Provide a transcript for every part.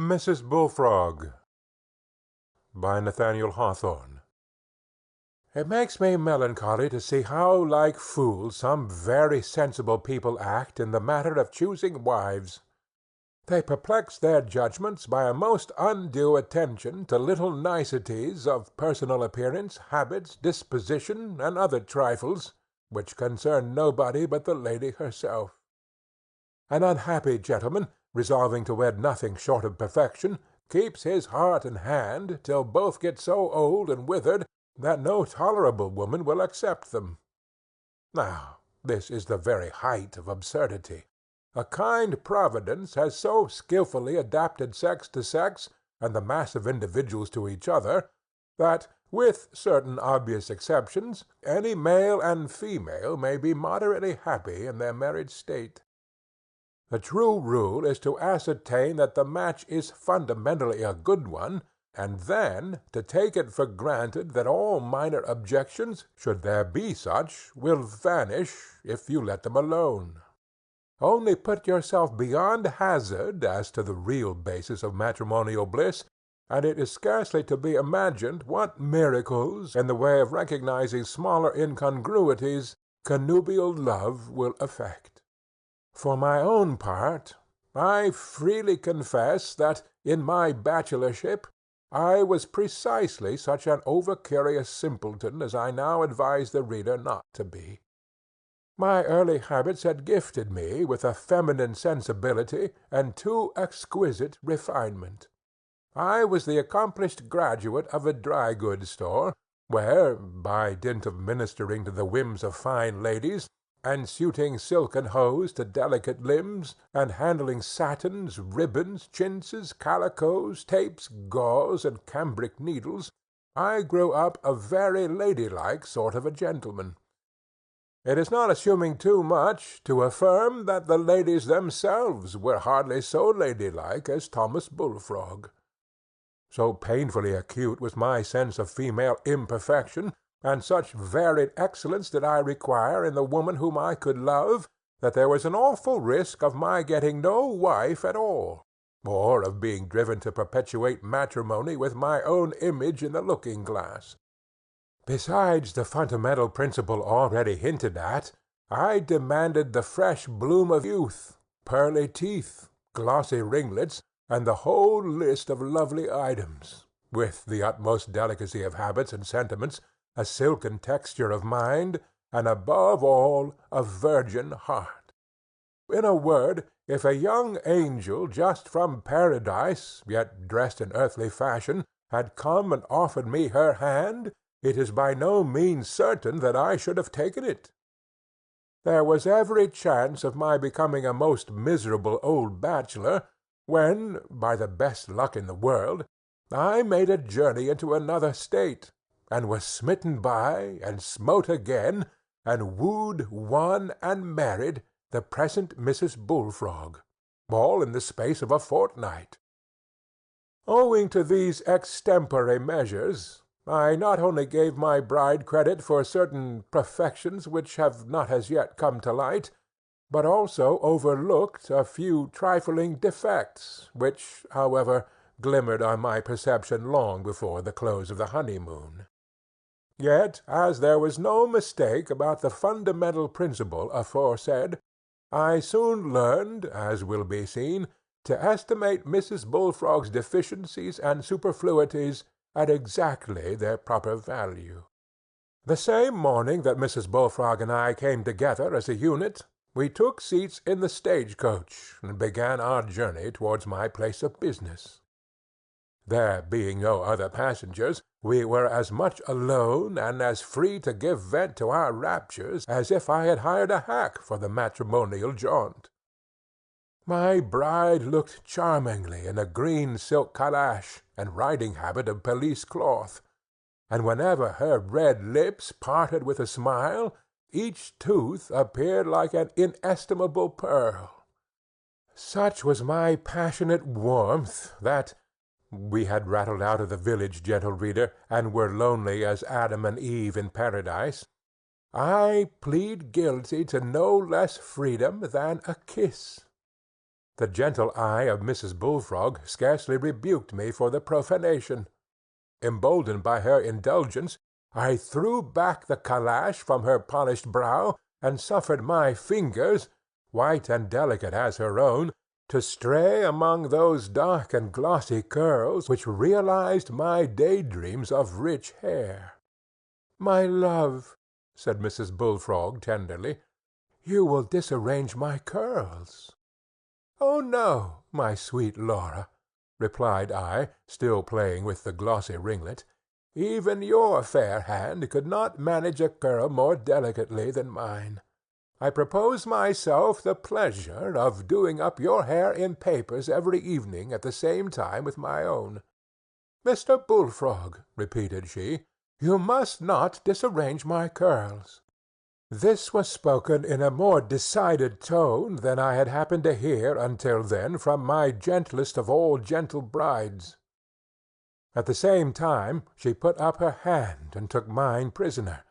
Mrs. Bullfrog by Nathaniel Hawthorne. It makes me melancholy to see how like fools some very sensible people act in the matter of choosing wives. They perplex their judgments by a most undue attention to little niceties of personal appearance, habits, disposition, and other trifles, which concern nobody but the lady herself. An unhappy gentleman, resolving to wed nothing short of perfection, keeps his heart and hand till both get so old and withered that no tolerable woman will accept them. Now, this is the very height of absurdity. A kind Providence has so skilfully adapted sex to sex, and the mass of individuals to each other, that, with certain obvious exceptions, any male and female may be moderately happy in their married state. The true rule is to ascertain that the match is fundamentally a good one, and then to take it for granted that all minor objections, should there be such, will vanish if you let them alone. Only put yourself beyond hazard as to the real basis of matrimonial bliss, and it is scarcely to be imagined what miracles, in the way of recognizing smaller incongruities, connubial love will effect. For my own part, I freely confess that, in my bachelorship, I was precisely such an over-curious simpleton as I now advise the reader not to be. My early habits had gifted me with a feminine sensibility and too exquisite refinement. I was the accomplished graduate of a dry-goods store, where, by dint of ministering to the whims of fine ladies, and suiting silken hose to delicate limbs, and handling satins, ribbons, chintzes, calicoes, tapes, gauze, and cambric needles, I grew up a very ladylike sort of a gentleman. It is not assuming too much to affirm that the ladies themselves were hardly so ladylike as Thomas Bullfrog. So painfully acute was my sense of female imperfection, and such varied excellence did I require in the woman whom I could love, that there was an awful risk of my getting no wife at all, or of being driven to perpetuate matrimony with my own image in the looking-glass. Besides the fundamental principle already hinted at, I demanded the fresh bloom of youth, pearly teeth, glossy ringlets, and the whole list of lovely items, with the utmost delicacy of habits and sentiments, a silken texture of mind, and above all a virgin heart. In a word, if a young angel just from paradise, yet dressed in earthly fashion, had come and offered me her hand, it is by no means certain that I should have taken it. There was every chance of my becoming a most miserable old bachelor, when, by the best luck in the world, I made a journey into another state, and was smitten by, and smote again, and wooed, won, and married the present Mrs. Bullfrog, all in the space of a fortnight. Owing to these extempore measures, I not only gave my bride credit for certain perfections which have not as yet come to light, but also overlooked a few trifling defects, which, however, glimmered on my perception long before the close of the honeymoon. Yet, as there was no mistake about the fundamental principle aforesaid, I soon learned, as will be seen, to estimate Mrs. Bullfrog's deficiencies and superfluities at exactly their proper value. The same morning that Mrs. Bullfrog and I came together as a unit, we took seats in the stage-coach, and began our journey towards my place of business. There being no other passengers, we were as much alone and as free to give vent to our raptures as if I had hired a hack for the matrimonial jaunt. My bride looked charmingly in a green silk calash and riding-habit of pelisse cloth, and whenever her red lips parted with a smile, each tooth appeared like an inestimable pearl. Such was my passionate warmth that, we had rattled out of the village, gentle reader, and were lonely as Adam and Eve in paradise, I plead guilty to no less freedom than a kiss. The gentle eye of Mrs. Bullfrog scarcely rebuked me for the profanation. Emboldened by her indulgence, I threw back the calash from her polished brow, and suffered my fingers, white and delicate as her own, to stray among those dark and glossy curls which realized my daydreams of rich hair. "My love," said Mrs. Bullfrog tenderly, "you will disarrange my curls." "Oh no, my sweet Laura," replied I, still playing with the glossy ringlet. "Even your fair hand could not manage a curl more delicately than mine. I propose myself the pleasure of doing up your hair in papers every evening at the same time with my own." "Mr. Bullfrog," repeated she, "you must not disarrange my curls." This was spoken in a more decided tone than I had happened to hear until then from my gentlest of all gentle brides. At the same time she put up her hand and took mine prisoner,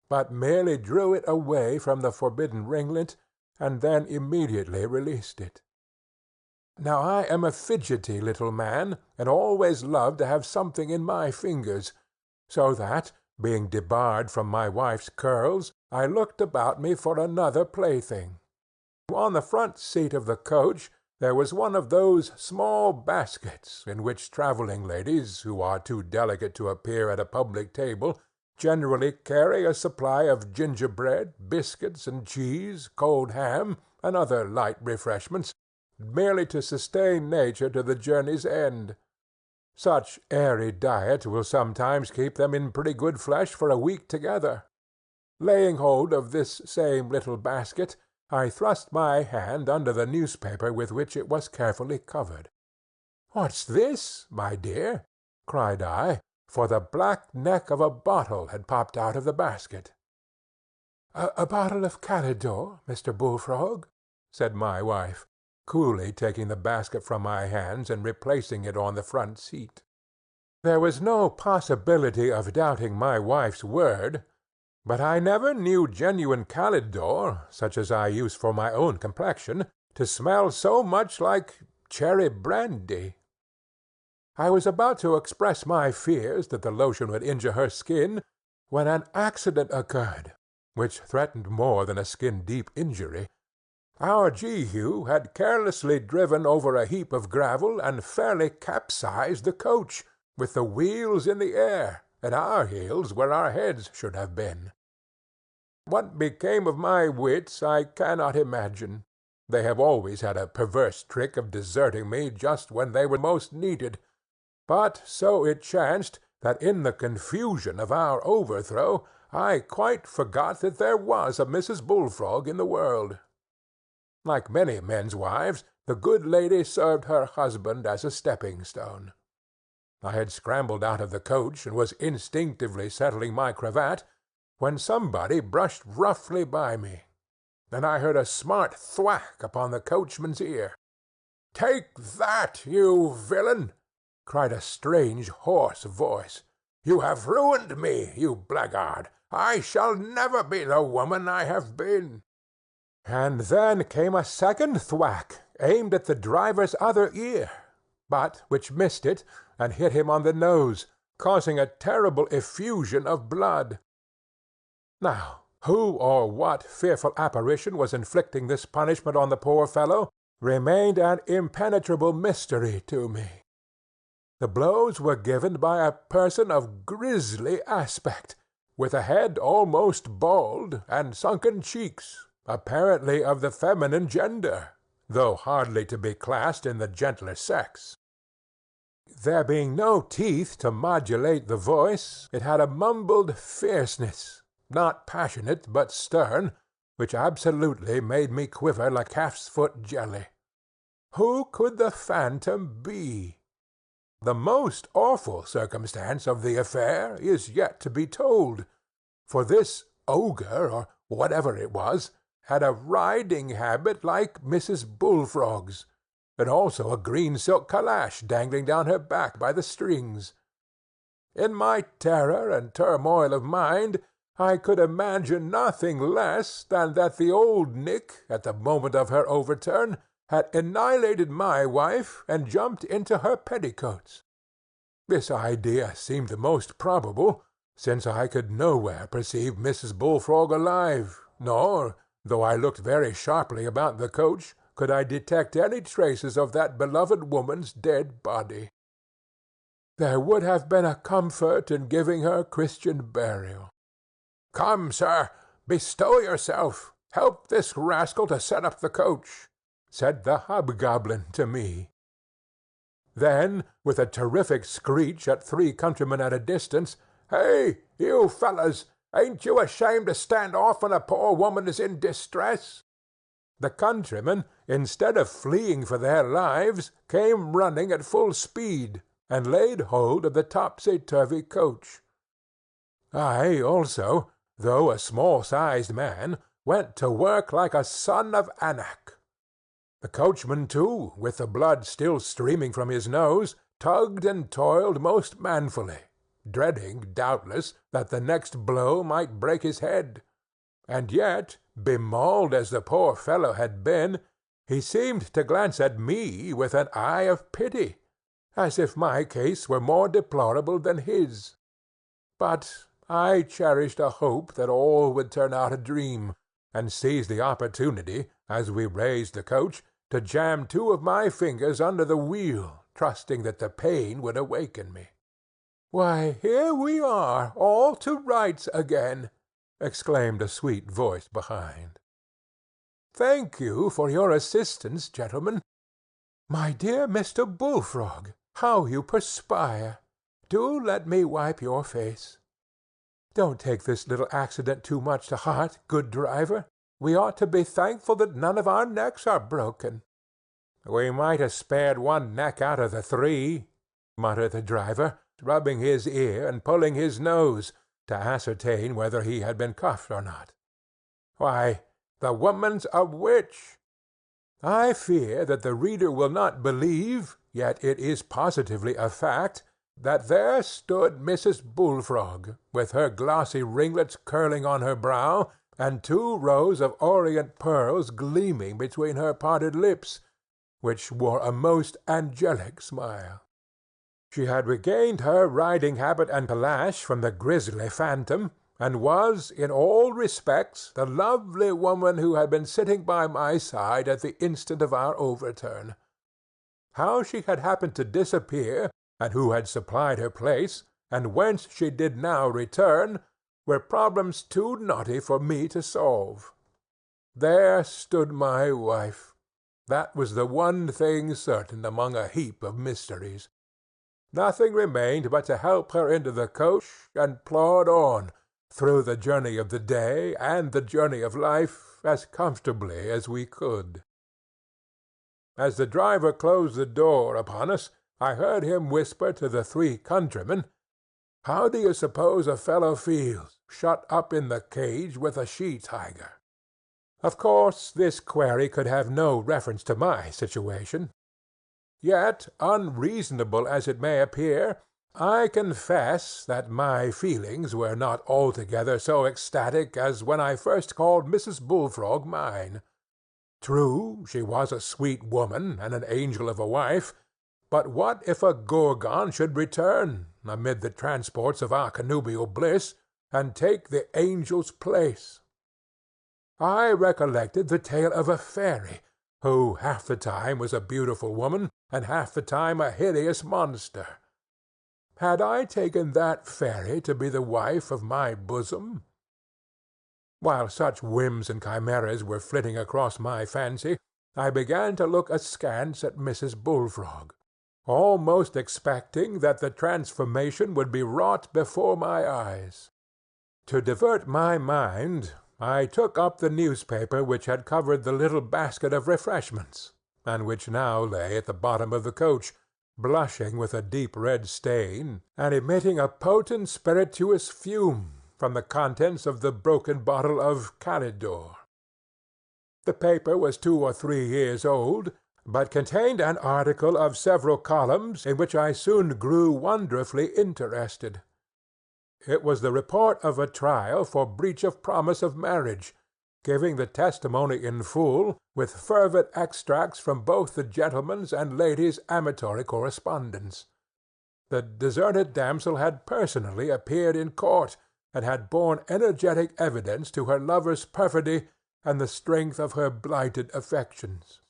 but merely drew it away from the forbidden ringlet, and then immediately released it. Now I am a fidgety little man, and always love to have something in my fingers, so that, being debarred from my wife's curls, I looked about me for another plaything. On the front seat of the coach there was one of those small baskets in which travelling ladies, who are too delicate to appear at a public table, generally carry a supply of gingerbread, biscuits, and cheese, cold ham, and other light refreshments, merely to sustain nature to the journey's end. Such airy diet will sometimes keep them in pretty good flesh for a week together. Laying hold of this same little basket, I thrust my hand under the newspaper with which it was carefully covered. "What's this, my dear?" cried I, for the black neck of a bottle had popped out of the basket. A bottle of Calidore, Mr. Bullfrog," said my wife, coolly taking the basket from my hands and replacing it on the front seat. There was no possibility of doubting my wife's word, but I never knew genuine Calidore, such as I use for my own complexion, to smell so much like cherry brandy. I was about to express my fears that the lotion would injure her skin, when an accident occurred, which threatened more than a skin-deep injury. Our Jehu had carelessly driven over a heap of gravel and fairly capsized the coach, with the wheels in the air, and our heels where our heads should have been. What became of my wits I cannot imagine. They have always had a perverse trick of deserting me just when they were most needed. But so it chanced that in the confusion of our overthrow I quite forgot that there was a Mrs. Bullfrog in the world. Like many men's wives, the good lady served her husband as a stepping-stone. I had scrambled out of the coach and was instinctively settling my cravat, when somebody brushed roughly by me, and I heard a smart thwack upon the coachman's ear. "Take that, you villain!" cried a strange, hoarse voice. "You have ruined me, you blackguard! I shall never be the woman I have been." And then came a second thwack, aimed at the driver's other ear, but which missed it and hit him on the nose, causing a terrible effusion of blood. Now, who or what fearful apparition was inflicting this punishment on the poor fellow remained an impenetrable mystery to me. The blows were given by a person of grisly aspect, with a head almost bald, and sunken cheeks, apparently of the feminine gender, though hardly to be classed in the gentler sex. There being no teeth to modulate the voice, it had a mumbled fierceness, not passionate but stern, which absolutely made me quiver like calf's foot jelly. Who could the phantom be? The most awful circumstance of the affair is yet to be told, for this ogre, or whatever it was, had a riding habit like Mrs. Bullfrog's, and also a green silk calash dangling down her back by the strings. In my terror and turmoil of mind, I could imagine nothing less than that the old Nick, at the moment of her overturn, had annihilated my wife and jumped into her petticoats. This idea seemed the most probable, since I could nowhere perceive Mrs. Bullfrog alive, nor, though I looked very sharply about the coach, could I detect any traces of that beloved woman's dead body. There would have been a comfort in giving her Christian burial. "Come, sir, bestow yourself. Help this rascal to set up the coach," said the hobgoblin to me. Then, with a terrific screech at 3 countrymen at a distance, "Hey, you fellows, ain't you ashamed to stand off when a poor woman is in distress?" The countrymen, instead of fleeing for their lives, came running at full speed, and laid hold of the topsy-turvy coach. I also, though a small-sized man, went to work like a son of Anak. The coachman, too, with the blood still streaming from his nose, tugged and toiled most manfully, dreading, doubtless, that the next blow might break his head. And yet, bemauled as the poor fellow had been, he seemed to glance at me with an eye of pity, as if my case were more deplorable than his. But I cherished a hope that all would turn out a dream, and seized the opportunity, as we raised the coach, to jam 2 of my fingers under the wheel, trusting that the pain would awaken me. "Why, here we are, all to rights again!" exclaimed a sweet voice behind. "Thank you for your assistance, gentlemen. My dear Mr. Bullfrog, how you perspire! Do let me wipe your face. Don't take this little accident too much to heart, good driver. We ought to be thankful that none of our necks are broken." "We might have spared 1 neck out of the 3, muttered the driver, rubbing his ear and pulling his nose, to ascertain whether he had been cuffed or not. "Why, the woman's a witch." I fear that the reader will not believe, yet it is positively a fact, that there stood Mrs. Bullfrog, with her glossy ringlets curling on her brow, and 2 rows of orient pearls gleaming between her parted lips, which wore a most angelic smile. She had regained her riding habit and calash from the grisly phantom, and was, in all respects, the lovely woman who had been sitting by my side at the instant of our overturn. How she had happened to disappear, and who had supplied her place, and whence she did now return, were problems too knotty for me to solve. There stood my wife. That was the one thing certain among a heap of mysteries. Nothing remained but to help her into the coach, and plod on, through the journey of the day and the journey of life, as comfortably as we could. As the driver closed the door upon us, I heard him whisper to the 3 countrymen, "How do you suppose a fellow feels, shut up in the cage with a she-tiger?" Of course this query could have no reference to my situation. Yet, unreasonable as it may appear, I confess that my feelings were not altogether so ecstatic as when I first called Mrs. Bullfrog mine. True, she was a sweet woman and an angel of a wife, but what if a Gorgon should return, amid the transports of our connubial bliss, and take the angel's place? I recollected the tale of a fairy, who half the time was a beautiful woman, and half the time a hideous monster. Had I taken that fairy to be the wife of my bosom? While such whims and chimeras were flitting across my fancy, I began to look askance at Mrs. Bullfrog, almost expecting that the transformation would be wrought before my eyes. To divert my mind, I took up the newspaper which had covered the little basket of refreshments, and which now lay at the bottom of the coach, blushing with a deep red stain, and emitting a potent spirituous fume from the contents of the broken bottle of Calidore. The paper was 2 or 3 years old, but contained an article of several columns in which I soon grew wonderfully interested. It was the report of a trial for breach of promise of marriage, giving the testimony in full, with fervid extracts from both the gentleman's and lady's amatory correspondence. The deserted damsel had personally appeared in court, and had borne energetic evidence to her lover's perfidy and the strength of her blighted affections.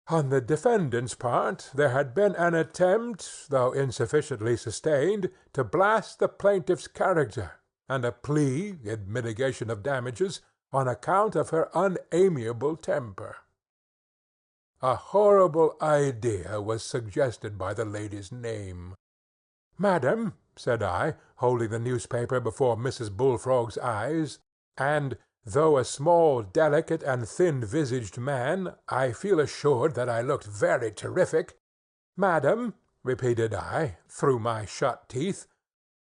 On the defendant's part there had been an attempt, though insufficiently sustained, to blast the plaintiff's character, and a plea, in mitigation of damages, on account of her unamiable temper. A horrible idea was suggested by the lady's name. "Madam," said I, holding the newspaper before Mrs. Bullfrog's eyes, and, though a small, delicate, and thin-visaged man, I feel assured that I looked very terrific. "Madam," repeated I, through my shut teeth,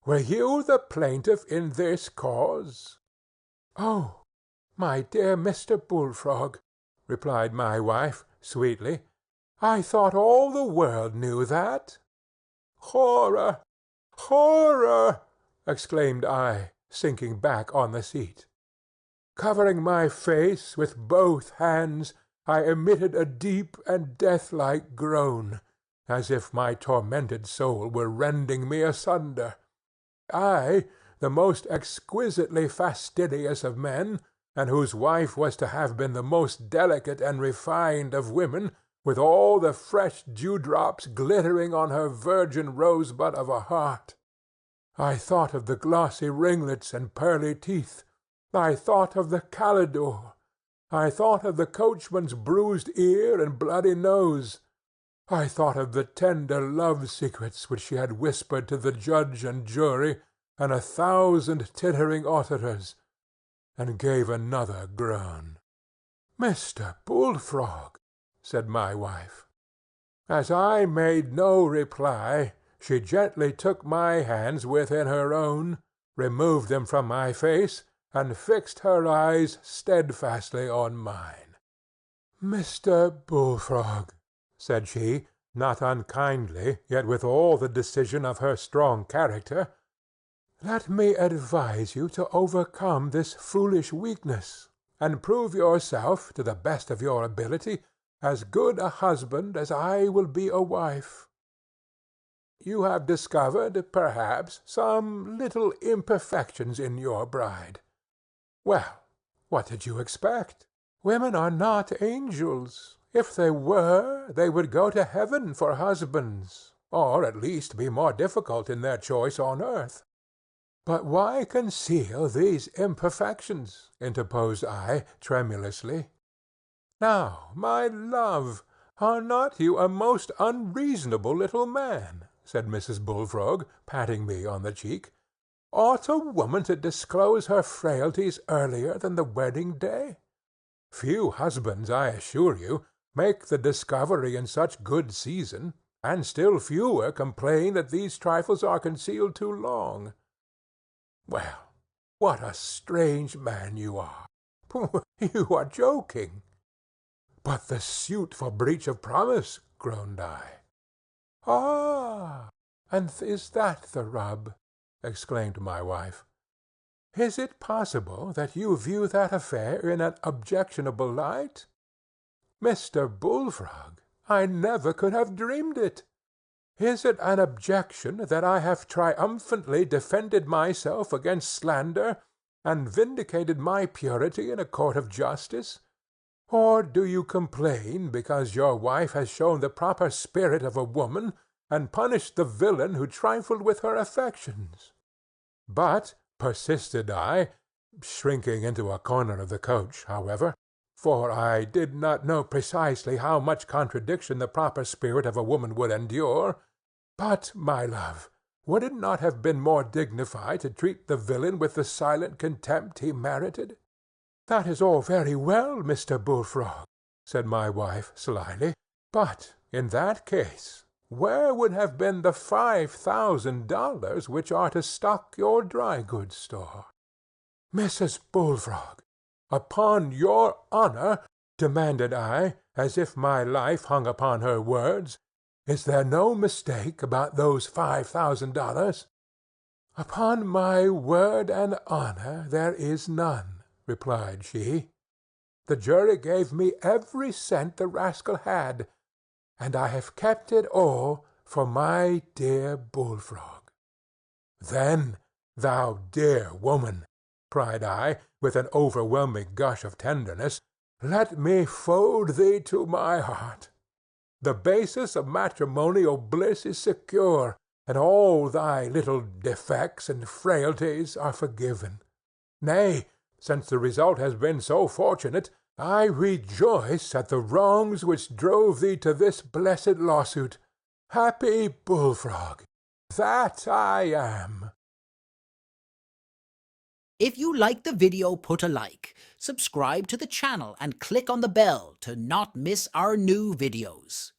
"were you the plaintiff in this cause?" "Oh, my dear Mr. Bullfrog," replied my wife, sweetly, "I thought all the world knew that." "Horror! Horror!" exclaimed I, sinking back on the seat. Covering my face with both hands, I emitted a deep and death-like groan, as if my tormented soul were rending me asunder. I, the most exquisitely fastidious of men, and whose wife was to have been the most delicate and refined of women, with all the fresh dewdrops glittering on her virgin rosebud of a heart. I thought of the glossy ringlets and pearly teeth. I thought of the Calidore. I thought of the coachman's bruised ear and bloody nose. I thought of the tender love-secrets which she had whispered to the judge and jury and 1,000 tittering auditors, and gave another groan. "Mr. Bullfrog," said my wife. As I made no reply, she gently took my hands within her own, removed them from my face, and fixed her eyes steadfastly on mine. "Mr. Bullfrog," said she, not unkindly, yet with all the decision of her strong character, "let me advise you to overcome this foolish weakness, and prove yourself, to the best of your ability, as good a husband as I will be a wife. You have discovered, perhaps, some little imperfections in your bride. Well, what did you expect? Women are not angels. If they were, they would go to heaven for husbands, or at least be more difficult in their choice on earth." "But why conceal these imperfections?" interposed I, tremulously. "Now, my love, are not you a most unreasonable little man?" said Mrs. Bullfrog, patting me on the cheek. "Ought a woman to disclose her frailties earlier than the wedding day? Few husbands, I assure you, make the discovery in such good season, and still fewer complain that these trifles are concealed too long. Well, what a strange man you are! You are joking." "But the suit for breach of promise," groaned I. "Ah, and is that the rub?" exclaimed my wife. "Is it possible that you view that affair in an objectionable light? Mr. Bullfrog, I never could have dreamed it. Is it an objection that I have triumphantly defended myself against slander and vindicated my purity in a court of justice? Or do you complain because your wife has shown the proper spirit of a woman and punished the villain who trifled with her affections? But," persisted I, shrinking into a corner of the coach, however, for I did not know precisely how much contradiction the proper spirit of a woman would endure, "but, my love, would it not have been more dignified to treat the villain with the silent contempt he merited?" "That is all very well, Mr. Bullfrog," said my wife slyly, "but in that case where would have been the $5,000 which are to stock your dry-goods store?" "Mrs. Bullfrog, upon your honor," demanded I, as if my life hung upon her words, "is there no mistake about those $5,000? "Upon my word and honor there is none," replied she. "The jury gave me every cent the rascal had, and I have kept it all for my dear Bullfrog." "Then, thou dear woman," cried I, with an overwhelming gush of tenderness, "let me fold thee to my heart. The basis of matrimonial bliss is secure, and all thy little defects and frailties are forgiven. Nay, since the result has been so fortunate, I rejoice at the wrongs which drove thee to this blessed lawsuit. Happy Bullfrog! That I am." If you liked the video, put a like, subscribe to the channel, and click on the bell to not miss our new videos.